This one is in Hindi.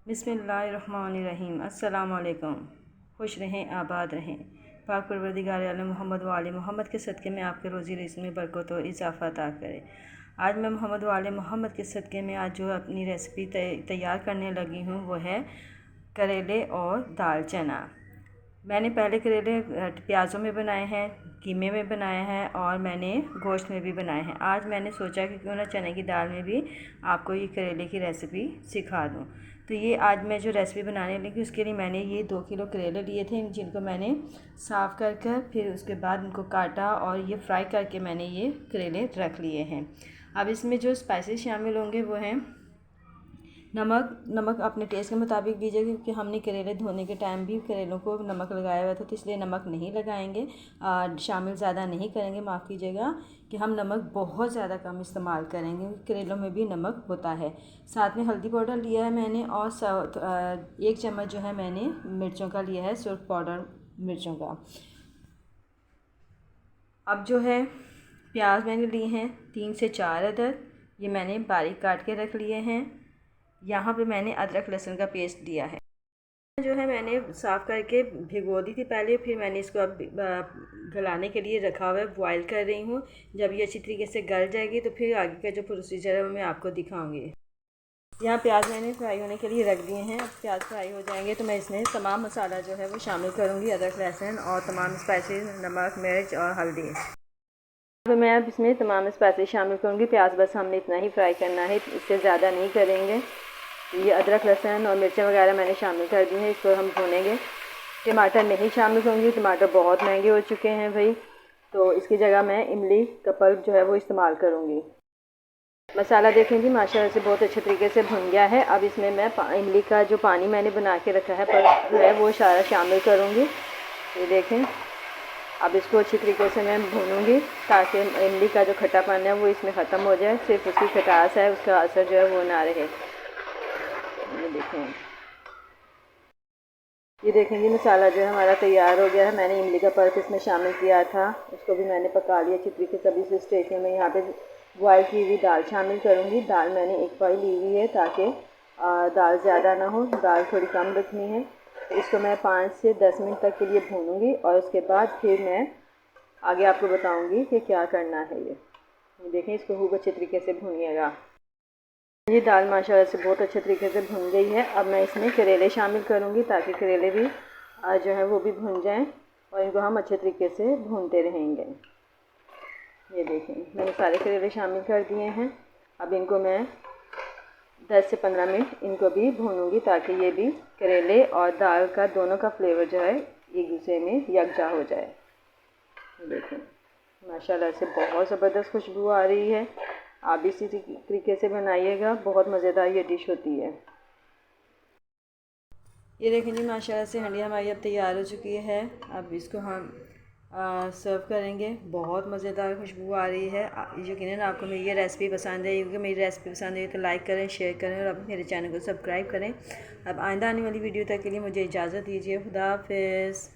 बिस्मिल्लाहिर्रहमानिर्रहीम। अस्सलामु अलैकुम। खुश रहें, आबाद रहें। पाक परवरदिगार आलम मोहम्मद व आले मोहम्मद के सदक़े में आपके रोज़ी रिज़्क़ में बरकत और इजाफ़ा अता करे। आज मैं मोहम्मद व आले मोहम्मद के सदक़े में आज जो अपनी रेसिपी तैयार करने लगी हूँ वो है करेले और दाल चना। मैंने पहले करेले प्याज़ों में बनाए हैं, कीमे में बनाए हैं और मैंने गोश्त में भी बनाए हैं। आज मैंने सोचा कि क्यों ना चने की दाल में भी आपको ये करेले की रेसिपी सिखा दूँ। तो ये आज मैं जो रेसिपी बनाने लगी उसके लिए मैंने ये 2 किलो करेले लिए थे, जिनको मैंने साफ़ कर फिर उसके बाद उनको काटा और ये फ्राई करके मैंने ये करेले रख लिए हैं। अब इसमें जो स्पाइसेस शामिल होंगे वो हैं नमक अपने टेस्ट के मुताबिक दीजिए, क्योंकि हमने करेले धोने के टाइम भी करेलों को नमक लगाया हुआ था, तो इसलिए नमक नहीं लगाएंगे, शामिल ज़्यादा नहीं करेंगे। माफ़ कीजिएगा कि हम नमक बहुत ज़्यादा कम इस्तेमाल करेंगे, करेलों में भी नमक होता है। साथ में हल्दी पाउडर लिया है मैंने और 1 चम्मच जो है मैंने मिर्चों का लिया है, सुर्ख पाउडर मिर्चों का। अब जो है प्याज मैंने लिए हैं 3 से 4 अदद, ये मैंने बारीक काट के रख लिए हैं। यहाँ पे मैंने अदरक लहसुन का पेस्ट दिया है, जो है मैंने साफ़ करके भिगो दी थी पहले, फिर मैंने इसको अब गलाने के लिए रखा हुआ है, बॉयल कर रही हूँ। जब ये अच्छी तरीके से गल जाएगी तो फिर आगे का जो प्रोसीजर है वो मैं आपको दिखाऊंगी। यहाँ प्याज मैंने फ्राई होने के लिए रख दिए हैं। अब प्याज फ्राई हो जाएंगे तो मैं इसमें तमाम मसाला जो है वो शामिल करूँगी, अदरक लहसुन और तमाम स्पाइसेस, नमक मिर्च और हल्दी। तो मैं अब इसमें तमाम स्पाइसेस शामिल करूँगी। प्याज बस हमने इतना ही फ्राई करना है, इससे ज़्यादा नहीं करेंगे। ये अदरक लहसुन और मिर्चें वगैरह मैंने शामिल कर दी हैं, इसको हम भूनेंगे। टमाटर नहीं शामिल करूँगी, टमाटर बहुत महंगे हो चुके हैं भाई, तो इसकी जगह मैं इमली का पल्प जो है वो इस्तेमाल करूँगी। मसाला देखें जी माशाल्लाह से बहुत अच्छे तरीके से भुन गया है। अब इसमें मैं इमली का जो पानी मैंने बना के रखा है पल्प जो है वो सारा शामिल करूँगी। ये देखें, अब इसको अच्छी तरीके से मैं भूनूंगी ताकि इमली का जो खट्टापन है वो इसमें ख़त्म हो जाए, सिर्फ उसकी खटास है, उसका असर जो है वो ना रहे। ये देखेंगे मसाला जो है हमारा तैयार हो गया है। मैंने इमली का पल्प इसमें शामिल किया था, उसको भी मैंने पका लिया अच्छी तरीके से। अभी इस स्टेज में मैं यहाँ पे बॉयल की हुई दाल शामिल करूँगी। दाल मैंने 1 पाई ली हुई है ताकि दाल ज़्यादा ना हो, दाल थोड़ी कम रखनी है। तो इसको मैं 5 से 10 मिनट तक के लिए भूनूँगी और उसके बाद फिर मैं आगे आपको बताऊँगी कि क्या करना है। ये देखें, इसको खूब अच्छे तरीके से भूनिएगा। ये दाल माशाल्लाह से बहुत अच्छे तरीके से भुन गई है। अब मैं इसमें करेले शामिल करूँगी ताकि करेले भी जो है वो भी भुन जाएं और इनको हम अच्छे तरीके से भूनते रहेंगे। ये देखें, मैंने सारे करेले शामिल कर दिए हैं। अब इनको मैं 10 से 15 मिनट इनको भी भूनूँगी ताकि ये भी करेले और दाल का दोनों का फ्लेवर जो है एक दूसरे में यकजा हो जाए। देखें माशाल्लाह से बहुत ज़बरदस्त खुशबू आ रही है। आप भी इसी तरीके से बनाइएगा, बहुत मज़ेदार ये डिश होती है। ये देखें जी माशाल्लाह से हंडी हमारी अब तैयार हो चुकी है। अब इसको हम सर्व करेंगे। बहुत मज़ेदार खुशबू आ रही है। यकीनन आपको मेरी ये रेसिपी पसंद है, क्योंकि मेरी रेसिपी पसंद है तो लाइक करें, शेयर करें और अब मेरे चैनल को सब्सक्राइब करें। अब आइंदा आने वाली वीडियो तक के लिए मुझे इजाज़त दीजिए। खुदा हाफ़िज़।